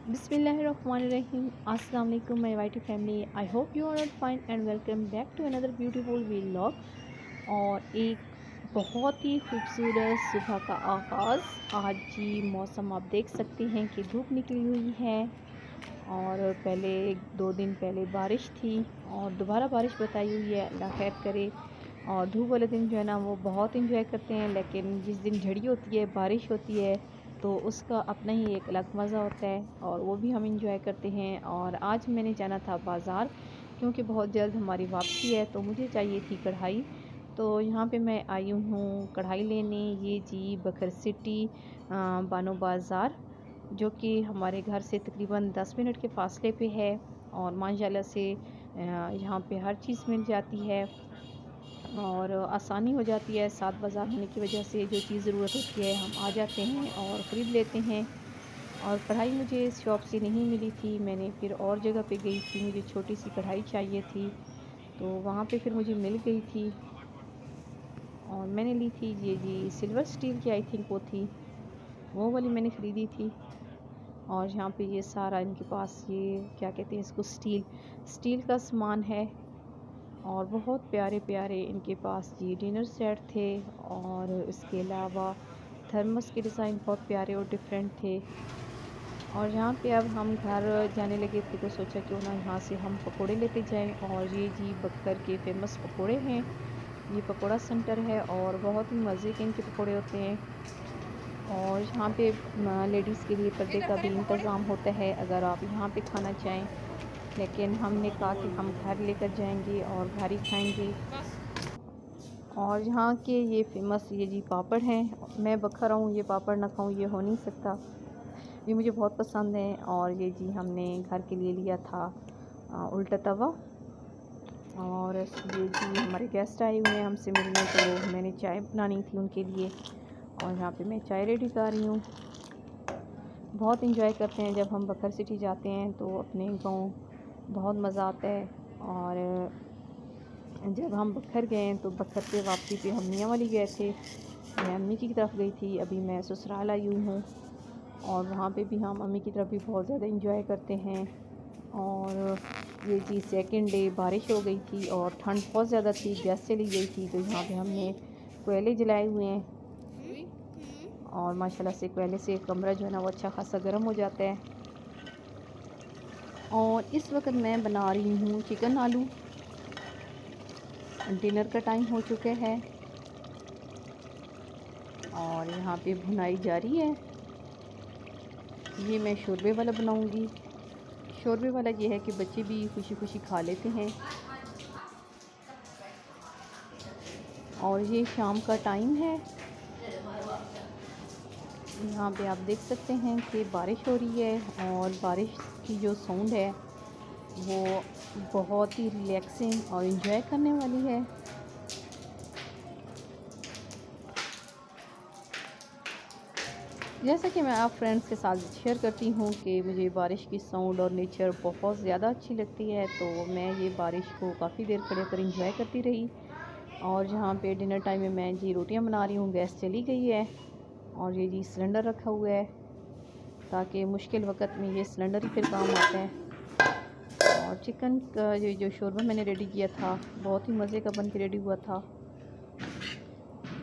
Bismillahirrahmanirrahim. Assalamu alaikum my YT family. I hope you are all fine and welcome back to another beautiful vlog. और एक बहुत ही खूबसूरत सुबह का आगाज़। आज जी मौसम आप देख सकते हैं कि धूप निकली हुई है और पहले 2 दिन पहले बारिश थी और दोबारा बारिश बताई हुई है, अल्लाह खैर करे। और धूप वाले दिन जो है ना वो बहुत इंजॉय करते हैं, लेकिन जिस दिन झड़ी होती है, बारिश होती है, तो उसका अपना ही एक अलग मज़ा होता है और वो भी हम इंजॉय करते हैं। और आज मैंने जाना था बाज़ार, क्योंकि बहुत जल्द हमारी वापसी है, तो मुझे चाहिए थी कढ़ाई। तो यहाँ पे मैं आई हूँ कढ़ाई लेने। ये जी बकर सिटी बानो बाज़ार, जो कि हमारे घर से तकरीबन 10 मिनट के फ़ासले पे है। और माशाल्लाह से यहाँ पे हर चीज़ मिल जाती है और आसानी हो जाती है। साथ बाज़ार होने की वजह से जो चीज़ ज़रूरत होती है हम आ जाते हैं और ख़रीद लेते हैं। और कढ़ाई मुझे इस शॉप से नहीं मिली थी, मैंने फिर और जगह पे गई थी, मुझे छोटी सी कढ़ाई चाहिए थी, तो वहाँ पे फिर मुझे मिल गई थी और मैंने ली थी। ये जी सिल्वर स्टील की आई थिंक वो थी, वो वाली मैंने ख़रीदी थी। और यहाँ पे ये सारा इनके पास ये क्या कहते हैं इसको, स्टील का सामान है और बहुत प्यारे प्यारे इनके पास ये डिनर सेट थे। और इसके अलावा थर्मस के डिज़ाइन बहुत प्यारे और डिफरेंट थे। और यहाँ पे अब हम घर जाने लगे थे, तो सोचा क्यों ना यहाँ से हम पकोड़े लेते जाएं। और ये जी बक्कर के फेमस पकोड़े हैं, ये पकोड़ा सेंटर है और बहुत ही मज़े के इनके पकोड़े होते हैं। और यहाँ पे लेडीज़ के लिए पर्दे का भी इंतज़ाम होता है अगर आप यहाँ पे खाना चाहें, लेकिन हमने कहा कि हम घर लेकर जाएंगे और घर ही खाएंगे। और यहाँ के ये फेमस ये जी पापड़ हैं, मैं बखर हूँ, ये पापड़ ना खाऊँ ये हो नहीं सकता, ये मुझे बहुत पसंद है। और ये जी हमने घर के लिए लिया था उल्टा तवा। और ये जी हमारे गेस्ट आए हुए हैं हमसे मिलने, तो मैंने चाय बनानी थी उनके लिए और यहाँ पे मैं चाय रेडी कर रही हूँ। बहुत इंजॉय करते हैं जब हम बकर सिटी जाते हैं, तो अपने गांव बहुत मज़ा आता है। और जब हम बखर गए तो बखर से वापसी पे हम मियाँ वाली गए थे, मैं अम्मी की तरफ गई थी, अभी मैं ससुराल आई हुई हूँ और वहाँ पे भी हम अम्मी की तरफ भी बहुत ज़्यादा इंजॉय करते हैं। और ये जी सेकंड डे बारिश हो गई थी और ठंड बहुत ज़्यादा थी, गैस चली गई थी, तो यहाँ पे हमने कोयले जलाए हुए हैं और माशाल्लाह से कोयले से कमरा जो है ना वो अच्छा खासा गर्म हो जाता है। और इस वक्त मैं बना रही हूँ चिकन आलू। डिनर का टाइम हो चुका है और यहाँ पे भुनाई जारी है। ये मैं शोरबे वाला बनाऊँगी। शोरबे वाला ये है कि बच्चे भी खुशी खुशी खा लेते हैं। और ये शाम का टाइम है, यहाँ पे आप देख सकते हैं कि बारिश हो रही है और बारिश की जो साउंड है वो बहुत ही रिलैक्सिंग और इन्जॉय करने वाली है। जैसा कि मैं आप फ्रेंड्स के साथ शेयर करती हूँ कि मुझे बारिश की साउंड और नेचर बहुत ज़्यादा अच्छी लगती है, तो मैं ये बारिश को काफ़ी देर खड़े होकर इंजॉय करती रही। और यहाँ पे डिनर टाइम में मैं जी रोटियाँ बना रही हूँ, गैस चली गई है और ये जी सिलेंडर रखा हुआ है ताकि मुश्किल वक्त में ये सिलेंडर ही फिर काम आता है। और चिकन का जो शोरबा मैंने रेडी किया था बहुत ही मज़े का बन के रेडी हुआ था।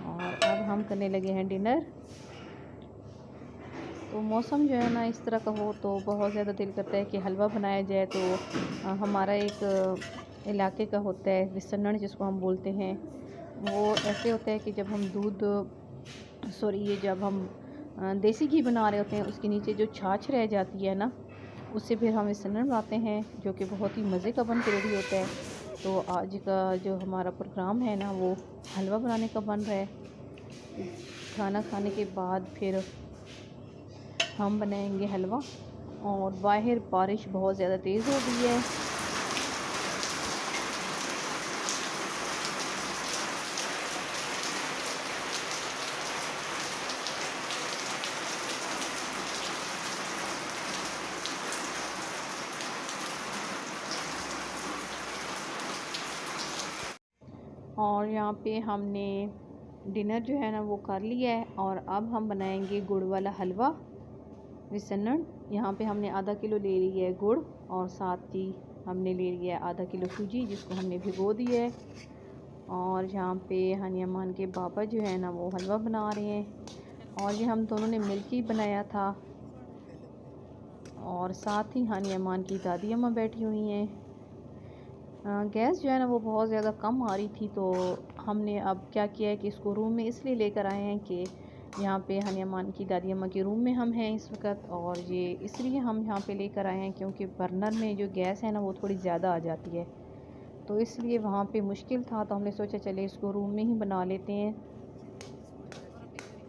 और अब हम करने लगे हैं डिनर। तो मौसम जो है ना इस तरह का हो तो बहुत ज़्यादा दिल करता है कि हलवा बनाया जाए। तो हमारा एक इलाके का होता है विसन्नण जिसको हम बोलते हैं, वो ऐसे होता है कि जब हम जब हम देसी घी बना रहे होते हैं उसके नीचे जो छाछ रह जाती है ना, उससे फिर हम विसन्नण बनाते हैं, जो कि बहुत ही मज़े का बन के रेडी होता है। तो आज का जो हमारा प्रोग्राम है ना वो हलवा बनाने का बन रहा है। खाना खाने के बाद फिर हम बनाएंगे हलवा। और बाहर बारिश बहुत ज़्यादा तेज़ हो गई है। और यहाँ पे हमने डिनर जो है ना वो कर लिया है और अब हम बनाएंगे गुड़ वाला हलवा विसन्नण। यहाँ पे हमने आधा किलो ले ली है गुड़ और साथ ही हमने ले लिया है आधा किलो सूजी जिसको हमने भिगो दी है। और यहाँ पे हानी अमान के पापा जो है ना वो हलवा बना रहे हैं और ये हम दोनों ने मिल के बनाया था। और साथ ही हानी अमान की दादी अम्मा बैठी हुई हैं। गैस जो है ना वो बहुत ज़्यादा कम आ रही थी, तो हमने अब क्या किया है कि इसको रूम में इसलिए लेकर आए हैं कि यहाँ पे हानी अमान की दादी अम्मा के रूम में हम हैं इस वक्त। और ये इसलिए हम यहाँ पे लेकर आए हैं क्योंकि बर्नर में जो गैस है ना वो थोड़ी ज़्यादा आ जाती है, तो इसलिए वहाँ पे मुश्किल था, तो हमने सोचा चले इसको रूम में ही बना लेते हैं।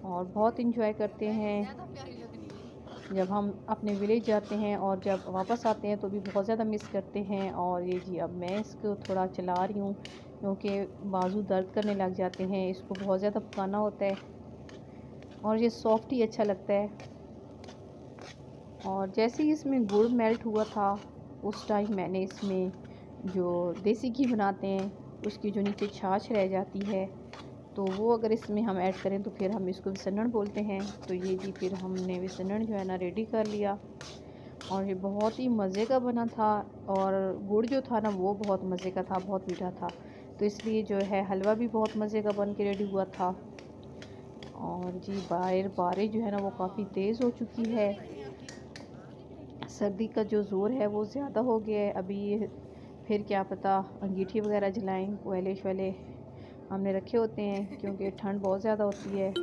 और बहुत इंजॉय करते हैं जब हम अपने विलेज जाते हैं और जब वापस आते हैं तो भी बहुत ज़्यादा मिस करते हैं। और ये जी अब मैं इसको थोड़ा चला रही हूँ क्योंकि बाजू दर्द करने लग जाते हैं, इसको बहुत ज़्यादा पकाना होता है और ये सॉफ्ट ही अच्छा लगता है। और जैसे ही इसमें गुड़ मेल्ट हुआ था उस टाइम मैंने इसमें जो देसी घी बनाते हैं उसकी जो नीचे छाछ रह जाती है तो वो अगर इसमें हम ऐड करें तो फिर हम इसको विसनन बोलते हैं। तो ये जी फिर हमने विसनन जो है ना रेडी कर लिया और ये बहुत ही मज़े का बना था। और गुड़ जो था ना वो बहुत मज़े का था, बहुत मीठा था, तो इसलिए जो है हलवा भी बहुत मज़े का बन के रेडी हुआ था। और जी बाहर बारिश जो है ना वो काफ़ी तेज़ हो चुकी है, सर्दी का जो ज़ोर है वो ज़्यादा हो गया है। अभी फिर क्या पता अंगीठी वगैरह जलाएं, कोयले शोले हमने रखे होते हैं क्योंकि ठंड बहुत ज़्यादा होती है।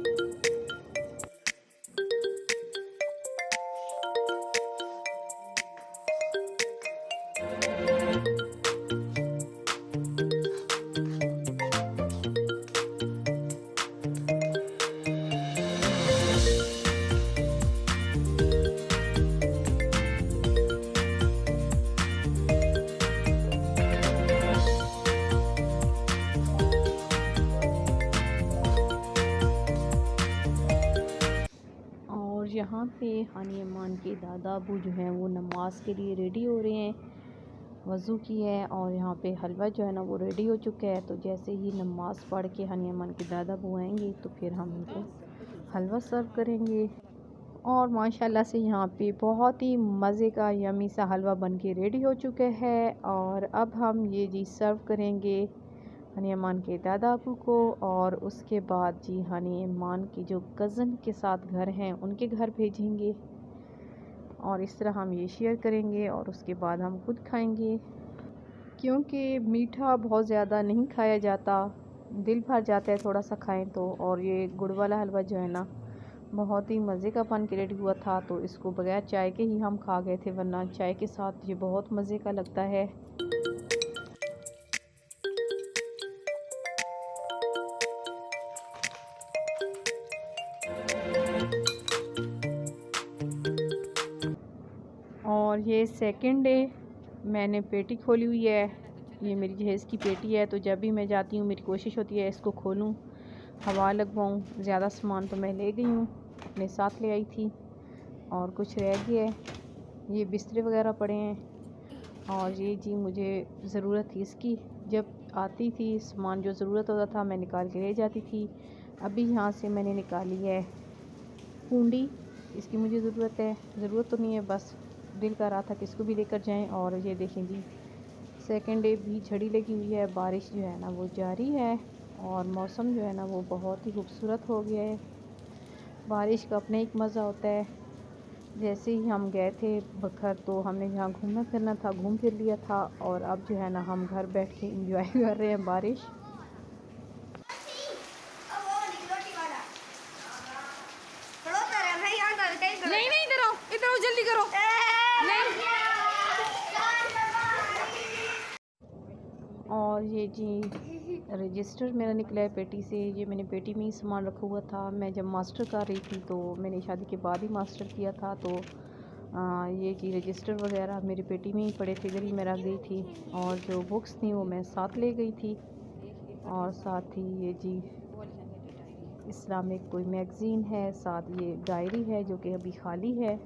यहाँ पे हानी अमान के दादा अबू जो हैं वो नमाज के लिए रेडी हो रहे हैं, वज़ू की है और यहाँ पे हलवा जो है ना वो रेडी हो चुका है। तो जैसे ही नमाज पढ़ के हानी अमान के दादा अबू आएंगे तो फिर हम उनको हलवा सर्व करेंगे। और माशाल्लाह से यहाँ पे बहुत ही मज़े का यमी सा हलवा बन के रेडी हो चुका है। और अब हम ये जी सर्व करेंगे हानी अमान के दादा अबू को और उसके बाद जी हानी अमान की जो कज़न के साथ घर हैं उनके घर भेजेंगे और इस तरह हम ये शेयर करेंगे और उसके बाद हम खुद खाएंगे क्योंकि मीठा बहुत ज़्यादा नहीं खाया जाता, दिल भर जाता है थोड़ा सा खाएं तो। और ये गुड़ वाला हलवा जो है ना बहुत ही मज़े का बन के रेडी हुआ था, तो इसको बगैर चाय के ही हम खा गए थे, वरना चाय के साथ ये बहुत मज़े का लगता है। और ये सेकंड डे मैंने पेटी खोली हुई है, ये मेरी जहेज़ की पेटी है, तो जब भी मैं जाती हूँ मेरी कोशिश होती है इसको खोलूँ, हवा लगवाऊँ। ज़्यादा सामान तो मैं ले गई हूँ, अपने साथ ले आई थी और कुछ रह गया है। ये बिस्तरे वगैरह पड़े हैं और ये जी मुझे ज़रूरत थी इसकी, जब आती थी सामान जो ज़रूरत होता था मैं निकाल के ले जाती थी। अभी यहाँ से मैंने निकाली है पूंडी, इसकी मुझे ज़रूरत तो नहीं है, बस दिल कर रहा था कि इसको भी लेकर जाएं। और ये देखें जी सेकंड डे भी झड़ी लगी हुई है, बारिश जो है ना वो जारी है और मौसम जो है ना वो बहुत ही खूबसूरत हो गया है। बारिश का अपना एक मज़ा होता है। जैसे ही हम गए थे बखर तो हमने जहाँ घूमना फिरना था घूम फिर लिया था और अब जो है ना हम घर बैठ के इंजॉय कर रहे हैं बारिश। नहीं नहीं इधर आओ जल्दी करो। और ये जी रजिस्टर मेरा निकला है पेटी से, ये मैंने पेटी में ही सामान रखा हुआ था। मैं जब मास्टर कर रही थी तो मैंने शादी के बाद ही मास्टर किया था, तो ये जी रजिस्टर वगैरह मेरी पेटी में ही पड़े थे, गली में रख गई थी। और जो बुक्स थी वो मैं साथ ले गई थी और साथ ही ये जी इस्लामिक कोई मैगज़ीन है, साथ ये डायरी है जो कि अभी खाली है।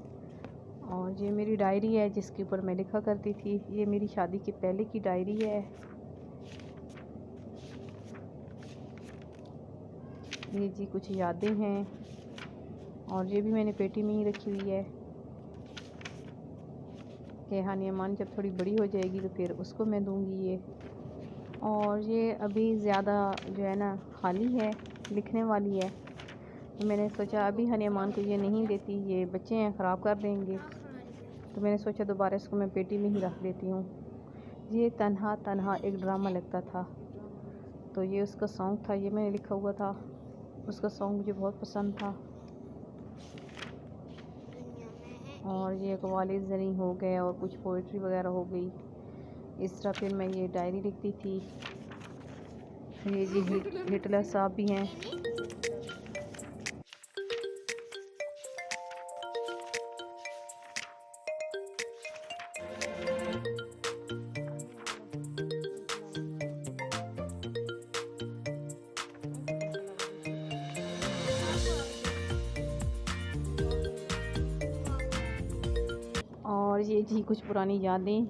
और ये मेरी डायरी है जिसके ऊपर मैं लिखा करती थी, ये मेरी शादी के पहले की डायरी है। ये जी कुछ यादें हैं और ये भी मैंने पेटी में ही रखी हुई है। कि हानिया मान जब थोड़ी बड़ी हो जाएगी तो फिर उसको मैं दूंगी ये। और ये अभी ज़्यादा जो है ना खाली है, लिखने वाली है, तो मैंने सोचा अभी हानिया मान को ये नहीं देती, ये बच्चे हैं ख़राब कर देंगे, तो मैंने सोचा दोबारा इसको मैं पेटी में ही रख देती हूँ। ये तन्हा तन्हा एक ड्रामा लगता था, तो ये उसका सॉन्ग था, ये मैंने लिखा हुआ था, उसका सॉन्ग मुझे बहुत पसंद था। और ये कवाली ज़री हो गए और कुछ पोइट्री वगैरह हो गई, इस तरह फिर मैं ये डायरी लिखती थी। ये जी हिटलर साहब भी हैं। और ये जी कुछ पुरानी यादें,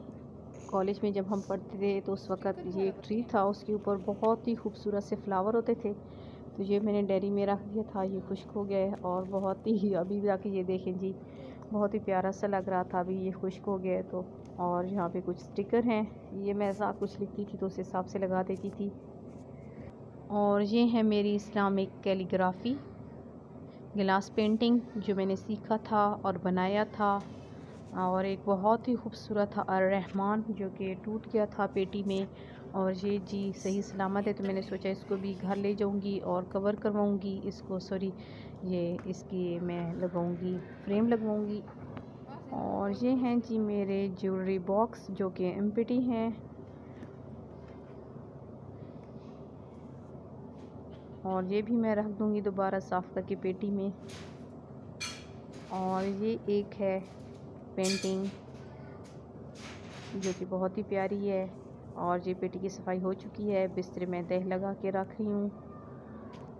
कॉलेज में जब हम पढ़ते थे तो उस वक़्त ये एक ट्री था, उसके ऊपर बहुत ही खूबसूरत से फ्लावर होते थे, तो ये मैंने डायरी में रख दिया था। ये खुश्क हो गया है और बहुत ही अभी जाके ये देखें जी, बहुत ही प्यारा सा लग रहा था, अभी ये खुश्क हो गया है तो। और यहाँ पे कुछ स्टिकर हैं, ये मैं साथ कुछ लिखती थी तो उस हिसाब से लगा देती थी। और ये है मेरी इस्लामिक कैलीग्राफी गिलास पेंटिंग जो मैंने सीखा था और बनाया था। और एक बहुत ही खूबसूरत था अर्रहमान जो कि टूट गया था पेटी में, और ये जी सही सलामत है, तो मैंने सोचा इसको भी घर ले जाऊंगी और कवर करवाऊंगी इसको, सॉरी ये इसकी मैं लगाऊंगी, फ्रेम लगवाऊंगी। और ये हैं जी मेरे ज्वेलरी बॉक्स जो कि एम्प्टी हैं, और ये भी मैं रख दूंगी दोबारा साफ़ करके पेटी में। और ये एक है पेंटिंग जो कि बहुत ही प्यारी है, और ये पेटी की सफाई हो चुकी है, बिस्तर में तह लगा के रख रही हूँ,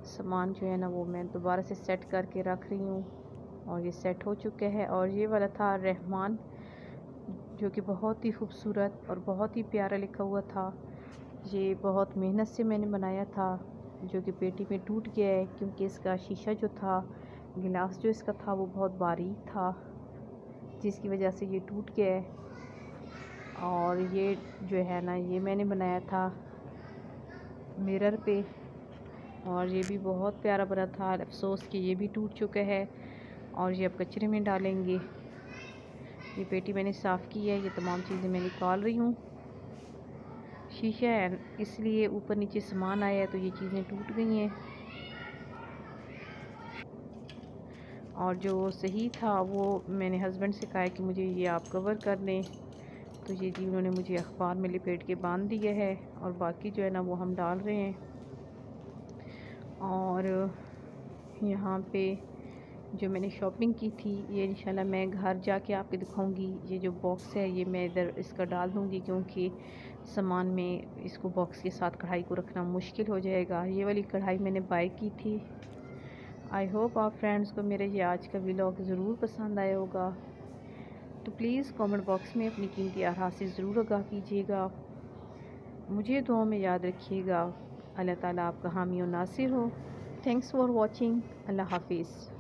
सामान जो है ना वो मैं दोबारा से सेट करके रख रही हूँ, और ये सेट हो चुका है। और ये वाला था रहमान जो कि बहुत ही खूबसूरत और बहुत ही प्यारा लिखा हुआ था, ये बहुत मेहनत से मैंने बनाया था, जो कि पेटी में टूट गया है क्योंकि इसका शीशा जो था, गिलास जो इसका था वो बहुत बारीक था, जिसकी वजह से ये टूट गया है। और ये जो है ना ये मैंने बनाया था मिरर पे, और ये भी बहुत प्यारा बना था, अफसोस कि ये भी टूट चुका है और ये अब कचरे में डालेंगे। ये पेटी मैंने साफ़ की है, ये तमाम चीज़ें मैं निकाल रही हूँ, शीशा है इसलिए ऊपर नीचे सामान आया है तो ये चीज़ें टूट गई हैं। और जो सही था वो मैंने हस्बैंड से कहा कि मुझे ये आप कवर कर दें, तो ये जी उन्होंने मुझे अखबार में लिपेट के बांध दिया है, और बाकी जो है ना वो हम डाल रहे हैं। और यहाँ पे जो मैंने शॉपिंग की थी ये इंशाल्लाह मैं घर जाके आपको दिखाऊंगी। ये जो बॉक्स है ये मैं इधर इसका डाल दूँगी क्योंकि सामान में इसको बॉक्स के साथ कढ़ाई को रखना मुश्किल हो जाएगा। ये वाली कढ़ाई मैंने बाय की थी। आई होप आप फ्रेंड्स को मेरे ये आज का व्लॉग ज़रूर पसंद आया होगा, तो प्लीज़ कमेंट बॉक्स में अपनी कीमती आराह से ज़रूर आगाह कीजिएगा। मुझे दुआ में याद रखिएगा। अल्लाह ताला आपका हामी और नासिर हो। Thanks for watching. अल्लाह हाफिज़।